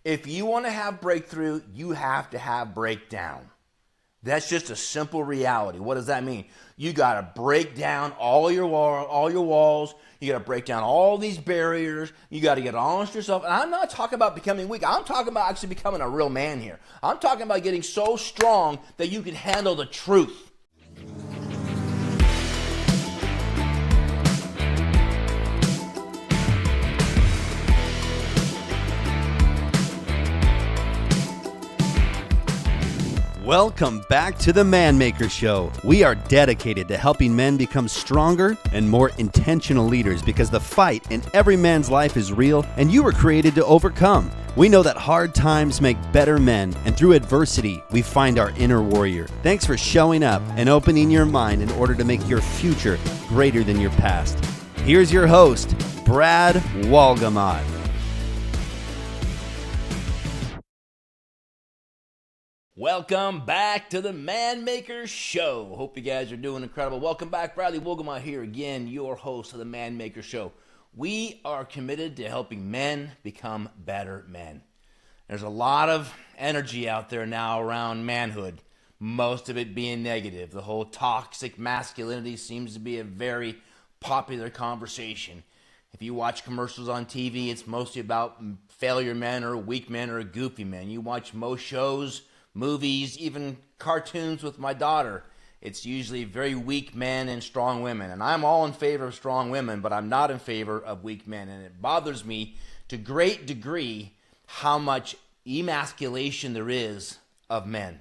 If you want to have breakthrough, you have to have breakdown. That's just a simple reality. What does that mean? You got to break down all your walls. You got to break down all these barriers. You got to get honest with yourself. And I'm not talking about becoming weak. I'm talking about actually becoming a real man here. I'm talking about getting so strong that you can handle the truth. Welcome back to the Man Maker Show. We are dedicated to helping men become stronger and more intentional leaders because the fight in every man's life is real and you were created to overcome. We know that hard times make better men, and through adversity, we find our inner warrior. Thanks for showing up and opening your mind in order to make your future greater than your past. Here's your host, Brad Wolgamott. Welcome back to the Man Maker Show. Hope you guys are doing incredible. Welcome back. Bradley Wolgamott here again, your host of the Man Maker Show. We are committed to helping men become better men. There's a lot of energy out there now around manhood, most of it being negative. The whole toxic masculinity seems to be a very popular conversation. If you watch commercials on TV, it's mostly about failure men or weak men or goofy men. You watch most shows, movies, even cartoons with my daughter, it's usually very weak men and strong women. And I'm all in favor of strong women, but I'm not in favor of weak men. And it bothers me to great degree how much emasculation there is of men.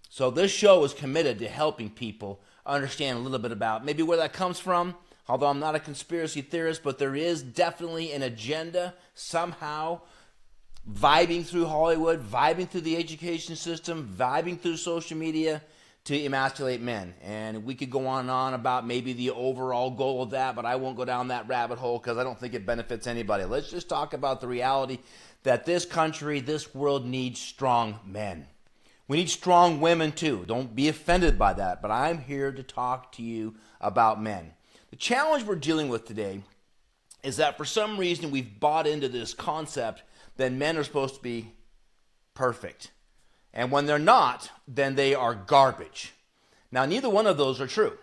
So this show is committed to helping people understand a little bit about maybe where that comes from. Although I'm not a conspiracy theorist, but there is definitely an agenda somehow vibing through Hollywood, vibing through the education system, vibing through social media to emasculate men. And we could go on and on about maybe the overall goal of that, but I won't go down that rabbit hole because I don't think it benefits anybody. Let's just talk about the reality that this country, this world needs strong men. We need strong women too. Don't be offended by that, but I'm here to talk to you about men. The challenge we're dealing with today is that for some reason we've bought into this concept that men are supposed to be perfect. And when they're not, then they are garbage. Now, neither one of those are true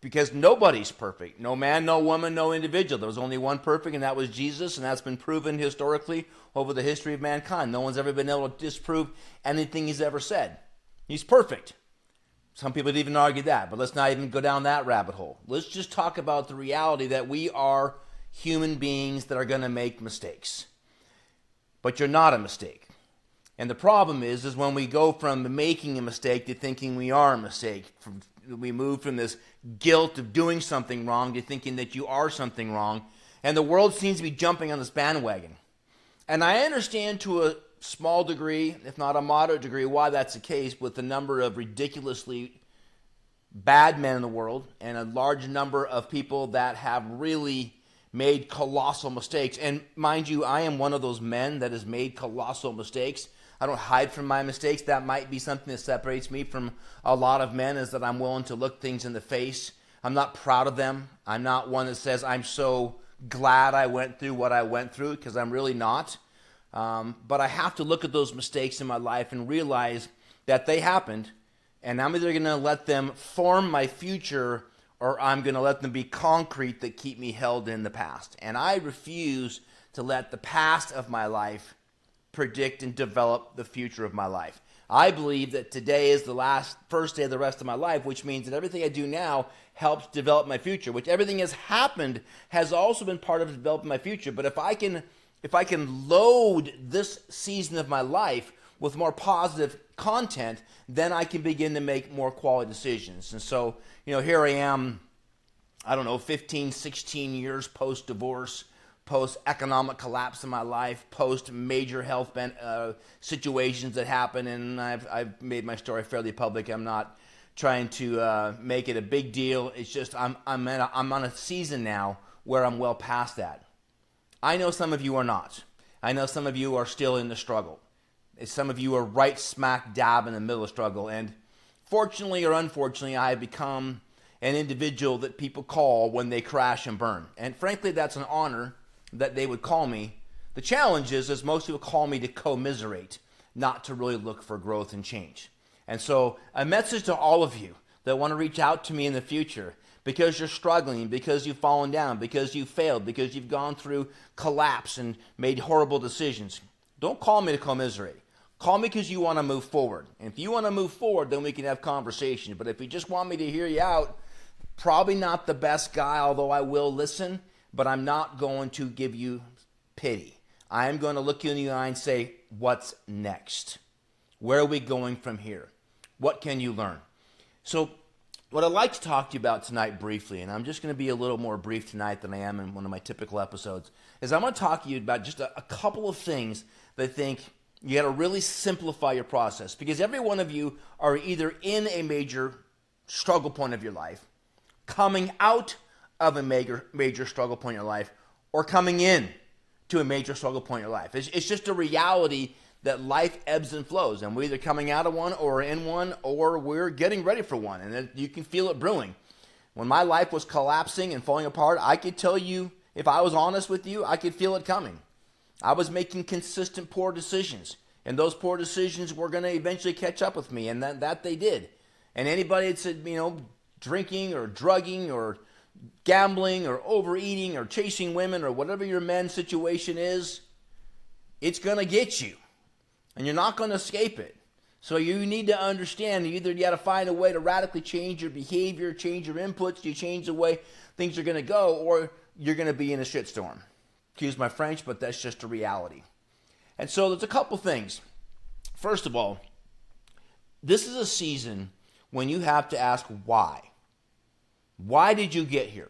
because nobody's perfect. No man, no woman, no individual. There was only one perfect, and that was Jesus, and that's been proven historically over the history of mankind. No one's ever been able to disprove anything he's ever said. He's perfect. Some people would even argue that, but let's not even go down that rabbit hole. Let's just talk about the reality that we are human beings that are going to make mistakes. But you're not a mistake. And the problem is when we go from making a mistake to thinking we are a mistake. We move from this guilt of doing something wrong to thinking that you are something wrong. And the world seems to be jumping on this bandwagon. And I understand to a small degree, if not a moderate degree, why that's the case with the number of ridiculously bad men in the world and a large number of people that have really made colossal mistakes. And mind you, I am one of those men that has made colossal mistakes. I don't hide from my mistakes. That might be something that separates me from a lot of men, is that I'm willing to look things in the face. I'm not proud of them. I'm not one that says I'm so glad I went through what I went through, because I'm really not. But I have to look at those mistakes in my life and realize that they happened, and I'm either going to let them form my future or I'm going to let them be concrete that keep me held in the past. And I refuse to let the past of my life predict and develop the future of my life. I believe that today is the first day of the rest of my life, which means that everything I do now helps develop my future, which everything has happened has also been part of developing my future. But if I can load this season of my life with more positive content, then I can begin to make more quality decisions. And so, here I am, 15, 16 years post-divorce, post-economic collapse in my life, post-major health situations that happen, and I've made my story fairly public. I'm not trying to make it a big deal. It's just I'm on a season now where I'm well past that. I know some of you are not. I know some of you are still in the struggle. Some of you are right smack dab in the middle of the struggle. And fortunately or unfortunately, I have become an individual that people call when they crash and burn. And frankly, that's an honor that they would call me The challenge is most people call me to commiserate, not to really look for growth and change. And so a message to all of you that want to reach out to me in the future because you're struggling, because you've fallen down, because you've failed, because you've gone through collapse and made horrible decisions. Don't call me to commiserate. Call me because you want to move forward. And if you want to move forward, then we can have conversations. But if you just want me to hear you out, probably not the best guy, although I will listen, but I'm not going to give you pity. I am going to look you in the eye and say, what's next? Where are we going from here? What can you learn? So what I'd like to talk to you about tonight briefly, and I'm just going to be a little more brief tonight than I am in one of my typical episodes, is I'm going to talk to you about just a couple of things that I think you got to really simplify your process, because every one of you are either in a major struggle point of your life, coming out of a major struggle point in your life, or coming in to a major struggle point in your life. It's just a reality that life ebbs and flows, and we're either coming out of one or in one, or we're getting ready for one, and you can feel it brewing. When my life was collapsing and falling apart, I could tell you, if I was honest with you, I could feel it coming. I was making consistent poor decisions, and those poor decisions were going to eventually catch up with me, and that they did. And anybody that said, drinking or drugging or gambling or overeating or chasing women or whatever your men's situation is, it's going to get you, and you're not going to escape it. So you need to understand, either you got to find a way to radically change your behavior, change your inputs, you change the way things are going to go, or you're going to be in a shitstorm. Excuse my French, but that's just a reality. And so there's a couple things. First of all, this is a season when you have to ask why. Why did you get here?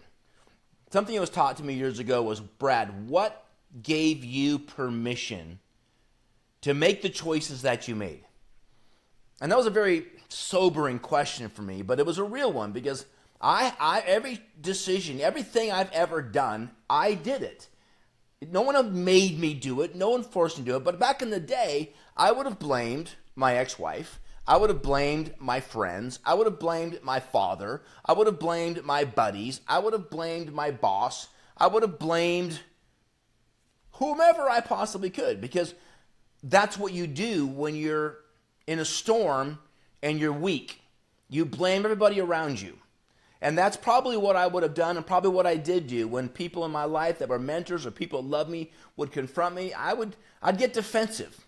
Something that was taught to me years ago was, Brad, what gave you permission to make the choices that you made? And that was a very sobering question for me, but it was a real one, because I every decision, everything I've ever done, I did it. No one made me do it. No one forced me to do it. But back in the day, I would have blamed my ex-wife. I would have blamed my friends. I would have blamed my father. I would have blamed my buddies. I would have blamed my boss. I would have blamed whomever I possibly could, because that's what you do when you're in a storm and you're weak. You blame everybody around you. And that's probably what I would have done, and probably what I did do when people in my life that were mentors or people that loved me would confront me. I'd get defensive.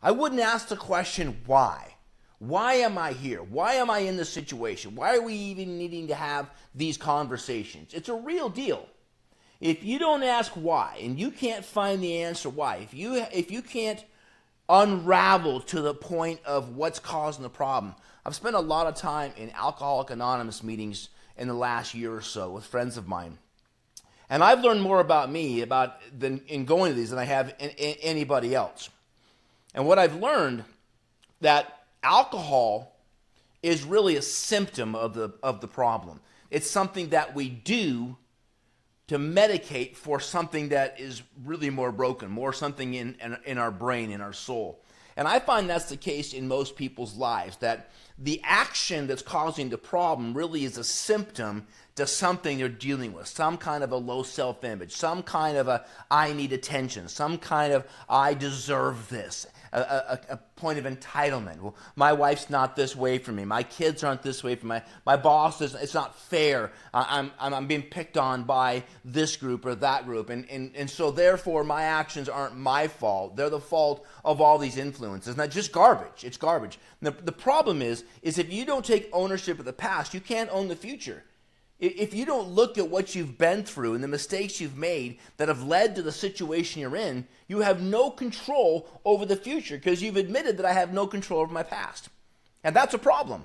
I wouldn't ask the question, why? Why am I here? Why am I in this situation? Why are we even needing to have these conversations? It's a real deal. If you don't ask why, and you can't find the answer why, if you can't unravel to the point of what's causing the problem. I've spent a lot of time in Alcoholics Anonymous meetings in the last year or so with friends of mine. And I've learned more about me in going to these than I have in anybody else. And what I've learned, that alcohol is really a symptom of the problem. It's something that we do to medicate for something that is really more broken, more something in our brain, in our soul. And I find that's the case in most people's lives, that the action that's causing the problem really is a symptom to something they're dealing with, some kind of a low self-image, some kind of a I need attention, some kind of I deserve this, a point of entitlement. Well, my wife's not this way for me. My kids aren't this way for me. My boss is, it's not fair. I'm being picked on by this group or that group. And so therefore my actions aren't my fault. They're the fault of all these influences. And that's just garbage. It's garbage. And the problem is if you don't take ownership of the past, you can't own the future. If you don't look at what you've been through and the mistakes you've made that have led to the situation you're in, you have no control over the future, because you've admitted that I have no control over my past. And that's a problem,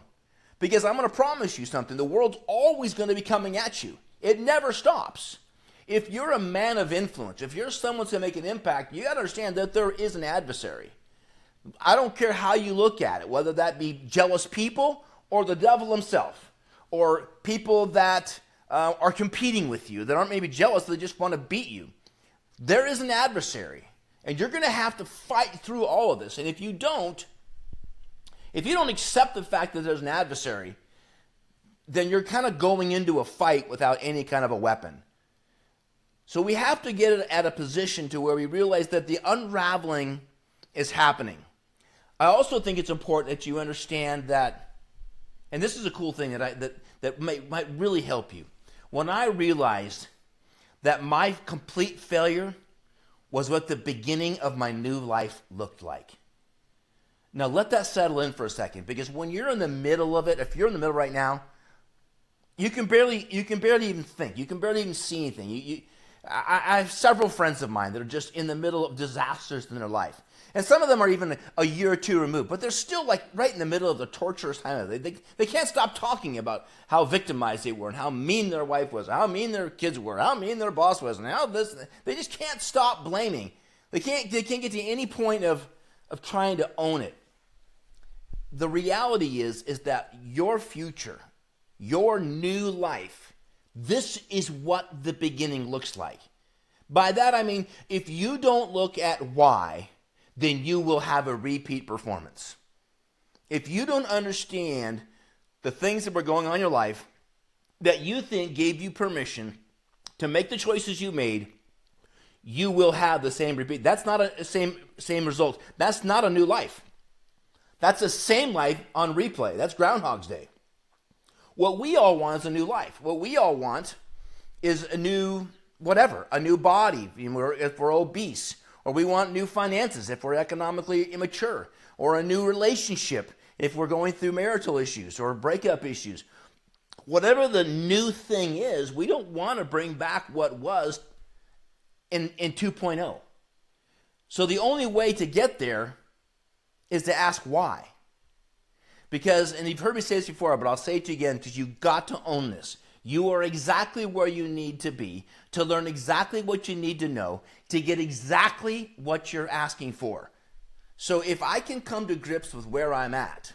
because I'm going to promise you something. The world's always going to be coming at you. It never stops. If you're a man of influence, if you're someone to make an impact, you got to understand that there is an adversary. I don't care how you look at it, whether that be jealous people or the devil himself, or people that are competing with you, that aren't maybe jealous, they just want to beat you. There is an adversary, and you're going to have to fight through all of this. And if you don't accept the fact that there's an adversary, then you're kind of going into a fight without any kind of a weapon. So we have to get it at a position to where we realize that the unraveling is happening. I also think it's important that you understand that, and this is a cool thing that might really help you. When I realized that my complete failure was what the beginning of my new life looked like. Now let that settle in for a second, because when you're in the middle of it, if you're in the middle right now, you can barely even think. You can barely even see anything. I have several friends of mine that are just in the middle of disasters in their life. And some of them are even a year or two removed, but they're still like right in the middle of the torturous time. They can't stop talking about how victimized they were and how mean their wife was, how mean their kids were, how mean their boss was, and how this. They just can't stop blaming. They can't get to any point of trying to own it. The reality is that your future, your new life, this is what the beginning looks like. By that I mean, if you don't look at why, then you will have a repeat performance. If you don't understand the things that were going on in your life that you think gave you permission to make the choices you made, you will have the same repeat. That's not a same result. That's not a new life. That's the same life on replay. That's Groundhog's Day. What we all want is a new life. What we all want is a new whatever, a new body if we're obese, or we want new finances if we're economically immature, or a new relationship if we're going through marital issues or breakup issues. Whatever the new thing is, we don't want to bring back what was in 2.0. So the only way to get there is to ask why. Because, and you've heard me say this before, but I'll say it to you again, because you've got to own this. You are exactly where you need to be to learn exactly what you need to know to get exactly what you're asking for. So if I can come to grips with where I'm at,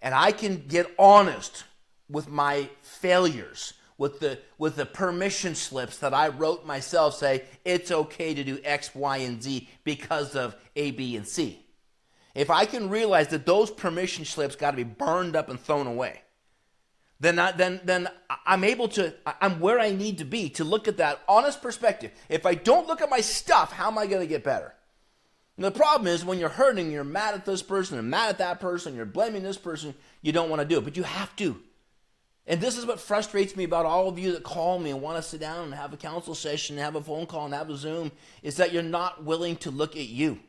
and I can get honest with my failures, with the permission slips that I wrote myself, say it's okay to do X, Y, and Z because of A, B, and C. If I can realize that those permission slips got to be burned up and thrown away, then I'm where I need to be to look at that honest perspective. If I don't look at my stuff, how am I going to get better? And the problem is when you're hurting, you're mad at this person and mad at that person, you're blaming this person, you don't want to do it, but you have to. And this is what frustrates me about all of you that call me and want to sit down and have a counsel session, and have a phone call and have a Zoom, is that you're not willing to look at you.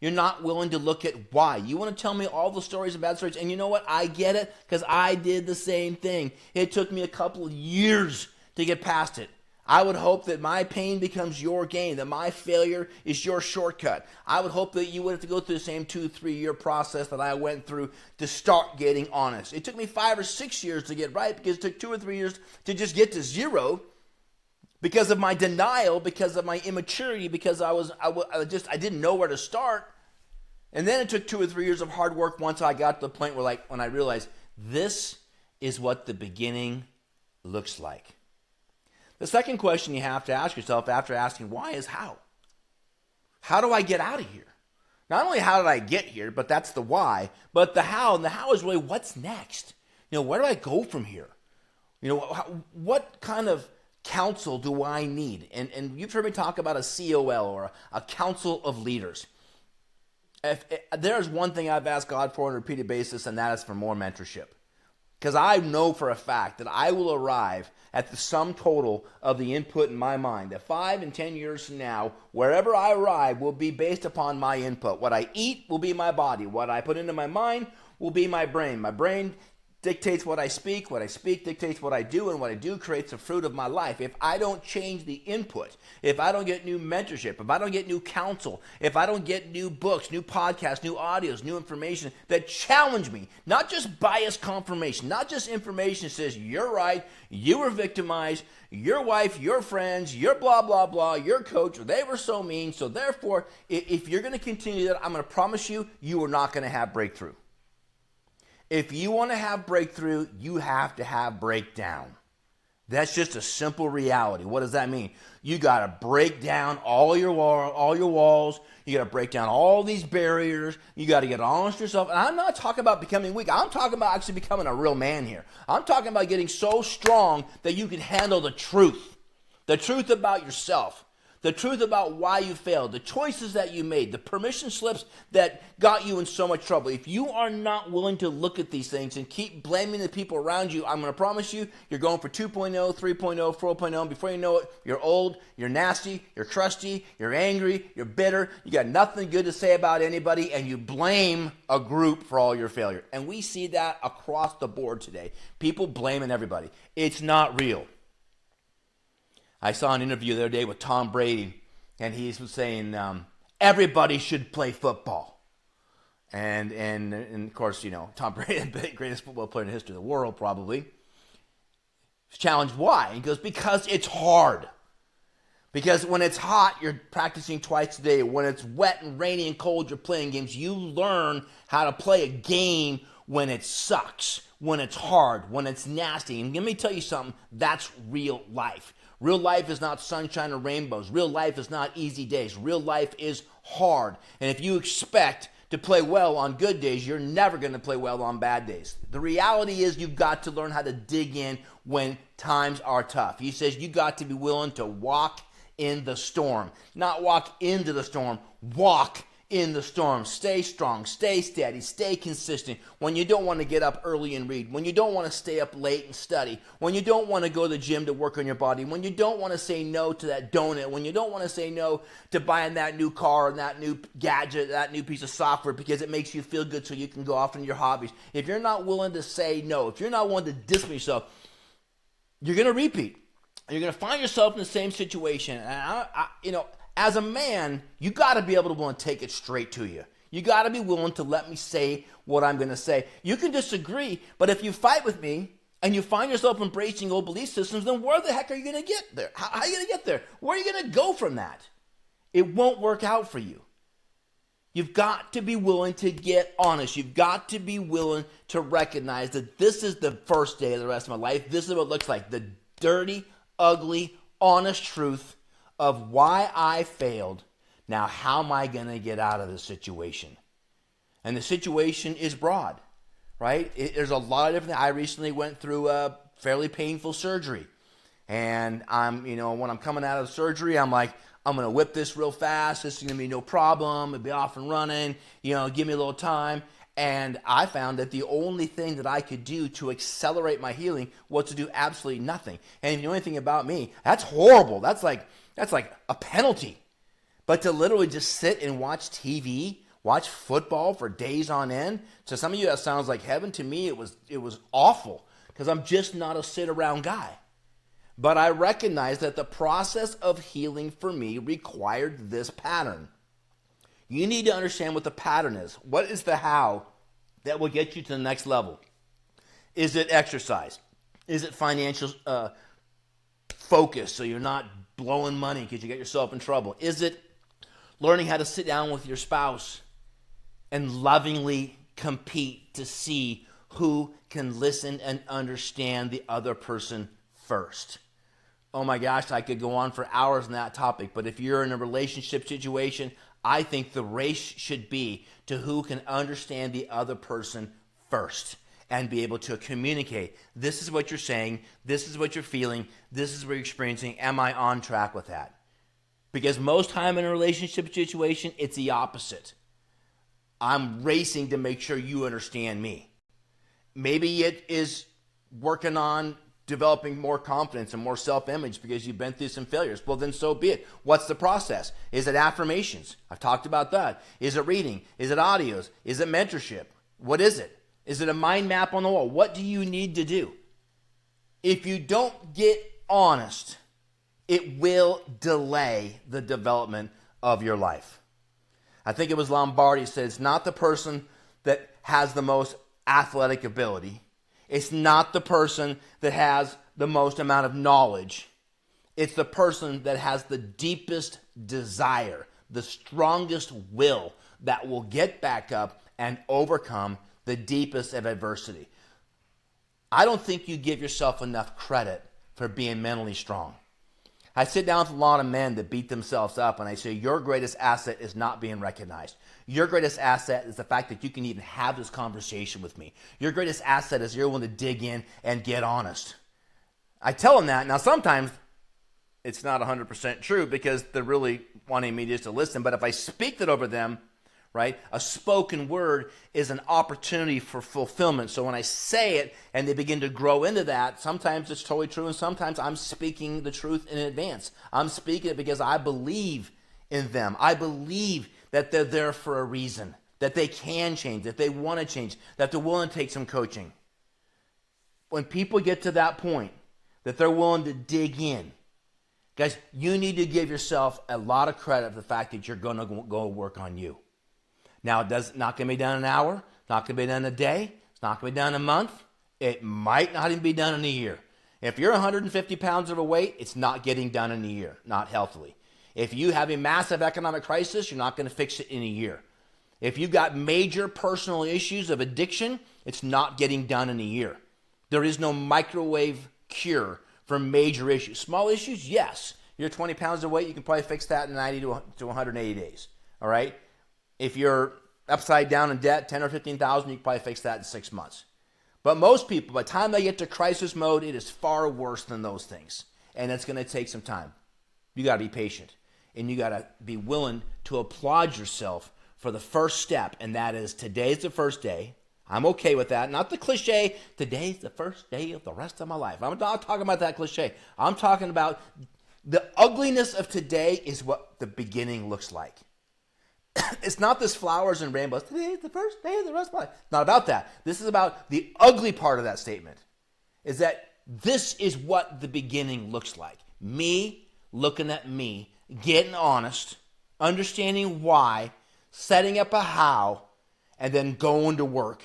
You're not willing to look at why. You want to tell me all the stories and bad stories, and you know what? I get it, because I did the same thing. It took me a couple of years to get past it. I would hope that my pain becomes your gain, that my failure is your shortcut. I would hope that you would have to go through the same 2-3 year process that I went through to start getting honest. It took me 5 or 6 years to get right, because it took 2 or 3 years to just get to zero, because of my denial, because of my immaturity, because I didn't know where to start. And then it took 2 or 3 years of hard work once I got to the point where, when I realized this is what the beginning looks like. The second question you have to ask yourself after asking why is how. How do I get out of here? Not only how did I get here, but that's the why, but the how. And the how is really what's next. Where do I go from here? What kind of counsel do I need? And you've heard me talk about a COL, or a council of leaders. If there's one thing I've asked God for on a repeated basis, and that is for more mentorship. Because I know for a fact that I will arrive at the sum total of the input in my mind. That 5 and 10 years from now, wherever I arrive will be based upon my input. What I eat will be my body. What I put into my mind will be my brain. My brain dictates what I speak dictates what I do, and what I do creates the fruit of my life. If I don't change the input, if I don't get new mentorship, if I don't get new counsel, if I don't get new books, new podcasts, new audios, new information that challenge me, not just biased confirmation, not just information that says you're right, you were victimized, your wife, your friends, your blah, blah, blah, your coach, they were so mean, so therefore, if you're going to continue that, I'm going to promise you, you are not going to have breakthrough. If you want to have breakthrough, you have to have breakdown. That's just a simple reality. What does that mean? You got to break down all your walls. You got to break down all these barriers. You got to get honest with yourself. And I'm not talking about becoming weak. I'm talking about actually becoming a real man here. I'm talking about getting so strong that you can handle the truth. the truth about yourself, the truth about why you failed, the choices that you made, the permission slips that got you in so much trouble. If you are not willing to look at these things and keep blaming the people around you, I'm going to promise you, you're going for 2.0, 3.0, 4.0, and before you know it, you're old, you're nasty, you're crusty, you're angry, you're bitter, you got nothing good to say about anybody, and you blame a group for all your failure. And we see that across the board today. People blaming everybody. It's not real. I saw an interview the other day with Tom Brady, and he was saying everybody should play football. And of course, you know, Tom Brady, the greatest football player in the history of the world, probably. He's challenged why? He goes, because it's hard. Because when it's hot, you're practicing twice a day. When it's wet and rainy and cold, you're playing games. You learn how to play a game when it sucks, when it's hard, when it's nasty. And let me tell you something, that's real life. Real life is not sunshine or rainbows. Real life is not easy days. Real life is hard. And if you expect to play well on good days, you're never going to play well on bad days. The reality is you've got to learn how to dig in when times are tough. He says you got to be willing to walk in the storm. Not walk into the storm, walk in the storm. Stay strong, stay steady, stay consistent. When you don't want to get up early and read, when you don't want to stay up late and study, when you don't want to go to the gym to work on your body, when you don't want to say no to that donut, when you don't want to say no to buying that new car and that new gadget, that new piece of software because it makes you feel good so you can go off into your hobbies. If you're not willing to say no, if you're not willing to discipline yourself, you're going to repeat. You're going to find yourself in the same situation. And as a man, you got to be able to willing to take it straight to you. You got to be willing to let me say what I'm going to say. You can disagree, but if you fight with me and you find yourself embracing old belief systems, then where the heck are you going to get there? How are you going to get there? Where are you going to go from that? It won't work out for you. You've got to be willing to get honest. You've got to be willing to recognize that this is the first day of the rest of my life. This is what it looks like. The dirty, ugly, honest truth of why I failed. Now, how am I going to get out of this situation? And the situation is broad, right? There's a lot of different things. I recently went through a fairly painful surgery. And when I'm coming out of the surgery, I'm like, I'm going to whip this real fast. This is going to be no problem. It'll be off and running. Give me a little time. And I found that the only thing that I could do to accelerate my healing was to do absolutely nothing. And if you know anything about me, that's horrible. That's like a penalty. But to literally just sit and watch TV, watch football for days on end, to some of you that sounds like heaven. To me, it was awful because I'm just not a sit-around guy. But I recognize that the process of healing for me required this pattern. You need to understand what the pattern is. What is the how that will get you to the next level? Is it exercise? Is it financial focus so you're not blowing money because you get yourself in trouble? Is it learning how to sit down with your spouse and lovingly compete to see who can listen and understand the other person first? Oh my gosh, I could go on for hours on that topic, but if you're in a relationship situation, I think the race should be to who can understand the other person first and be able to communicate. This is what you're saying. This is what you're feeling. This is what you're experiencing. Am I on track with that? Because most time in a relationship situation, it's the opposite. I'm racing to make sure you understand me. Maybe it is working on developing more confidence and more self-image because you've been through some failures. Well, then so be it. What's the process? Is it affirmations? I've talked about that. Is it reading? Is it audios? Is it mentorship? What is it? Is it a mind map on the wall? What do you need to do? If you don't get honest, it will delay the development of your life. I think it was Lombardi said it's not the person that has the most athletic ability. It's not the person that has the most amount of knowledge. It's the person that has the deepest desire, the strongest will that will get back up and overcome the deepest of adversity. I don't think you give yourself enough credit for being mentally strong. I sit down with a lot of men that beat themselves up and I say, your greatest asset is not being recognized. Your greatest asset is the fact that you can even have this conversation with me. Your greatest asset is you're willing to dig in and get honest. I tell them that. Now sometimes it's not 100% true because they're really wanting me just to listen. But if I speak that over them, right, a spoken word is an opportunity for fulfillment. So when I say it and they begin to grow into that, sometimes it's totally true and sometimes I'm speaking the truth in advance. I'm speaking it because I believe in them. I believe that they're there for a reason, that they can change, that they want to change, that they're willing to take some coaching. When people get to that point, that they're willing to dig in, guys, you need to give yourself a lot of credit for the fact that you're going to go work on you. Now, it's not going to be done in an hour, not going to be done in a day, it's not going to be done in a month, it might not even be done in a year. If you're 150 pounds overweight, it's not getting done in a year, not healthily. If you have a massive economic crisis, you're not going to fix it in a year. If you've got major personal issues of addiction, it's not getting done in a year. There is no microwave cure for major issues. Small issues, yes. You're 20 pounds overweight, you can probably fix that in 90 to 180 days, all right? If you're upside down in debt, 10 or 15,000, you can probably fix that in 6 months. But most people, by the time they get to crisis mode, it is far worse than those things. And it's going to take some time. You got to be patient. And you got to be willing to applaud yourself for the first step. And that is, today's the first day. I'm okay with that. Not the cliche, today's the first day of the rest of my life. I'm not talking about that cliche. I'm talking about the ugliness of today is what the beginning looks like. It's not this flowers and rainbows. Today is the first day of the rest of my life. It's not about that. This is about the ugly part of that statement. Is that this is what the beginning looks like. Me looking at me, getting honest, understanding why, setting up a how, and then going to work.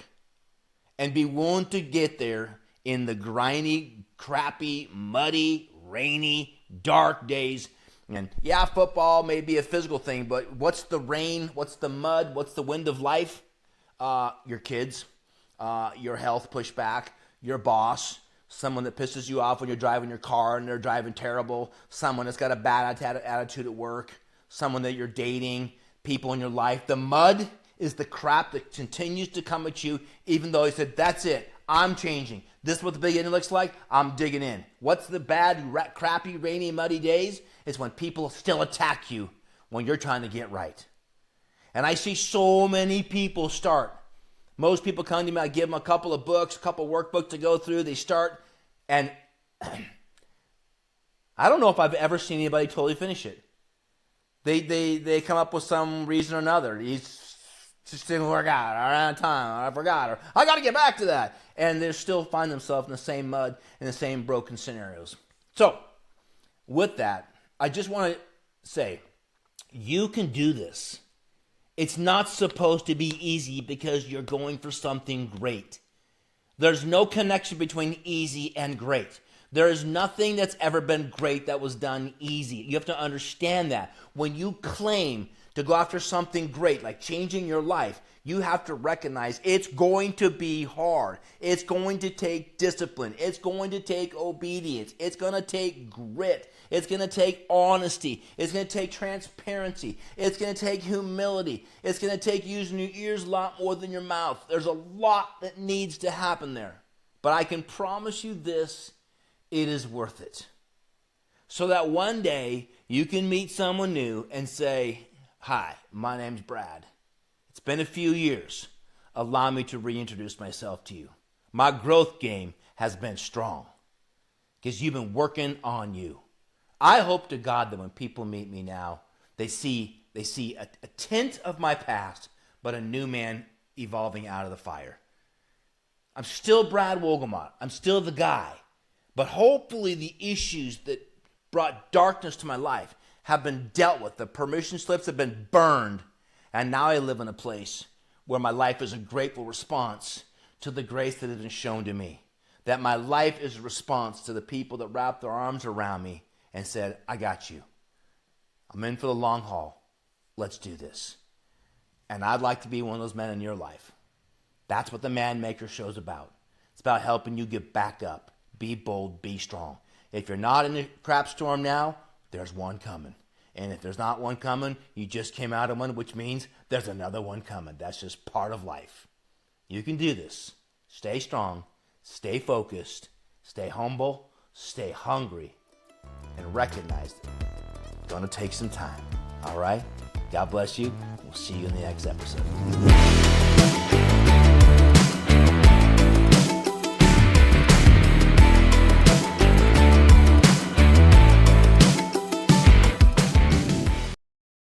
And be willing to get there in the grimy, crappy, muddy, rainy, dark days. And yeah, football may be a physical thing, but what's the rain? What's the mud? What's the wind of life? Your kids, your health pushback, your boss, someone that pisses you off when you're driving your car and they're driving terrible, someone that's got a bad attitude at work, someone that you're dating, people in your life. The mud is the crap that continues to come at you, even though he said, that's it, I'm changing. This is what the beginning looks like, I'm digging in. What's the bad, crappy, rainy, muddy days? It's when people still attack you when you're trying to get right. And I see so many people start. Most people come to me, I give them a couple of books, a couple of workbooks to go through. They start, and I don't know if I've ever seen anybody totally finish it. They come up with some reason or another. He's just didn't work out, I ran out of time, I forgot, or I got to get back to that. And they still find themselves in the same mud, in the same broken scenarios. So, with that, I just want to say, you can do this. It's not supposed to be easy because you're going for something great. There's no connection between easy and great. There is nothing that's ever been great that was done easy. You have to understand that. When you claim to go after something great, like changing your life, you have to recognize it's going to be hard. It's going to take discipline. It's going to take obedience. It's going to take grit. It's going to take honesty. It's going to take transparency. It's going to take humility. It's going to take using your ears a lot more than your mouth. There's a lot that needs to happen there. But I can promise you this, it is worth it. So that one day you can meet someone new and say, hi, my name's Brad. It's been a few years. Allow me to reintroduce myself to you. My growth game has been strong because you've been working on you. I hope to God that when people meet me now, they see a tint of my past, but a new man evolving out of the fire. I'm still Brad Wolgamott. I'm still the guy. But hopefully the issues that brought darkness to my life have been dealt with. The permission slips have been burned. And now I live in a place where my life is a grateful response to the grace that has been shown to me. That my life is a response to the people that wrapped their arms around me and said, I got you. I'm in for the long haul. Let's do this. And I'd like to be one of those men in your life. That's what the Man Maker Show is about. It's about helping you get back up. Be bold, be strong. If you're not in a crap storm now, there's one coming. And if there's not one coming, you just came out of one, which means there's another one coming. That's just part of life. You can do this. Stay strong, stay focused, stay humble, stay hungry, and recognized it. Gonna take some time. All right? God bless you. We'll see you in the next episode.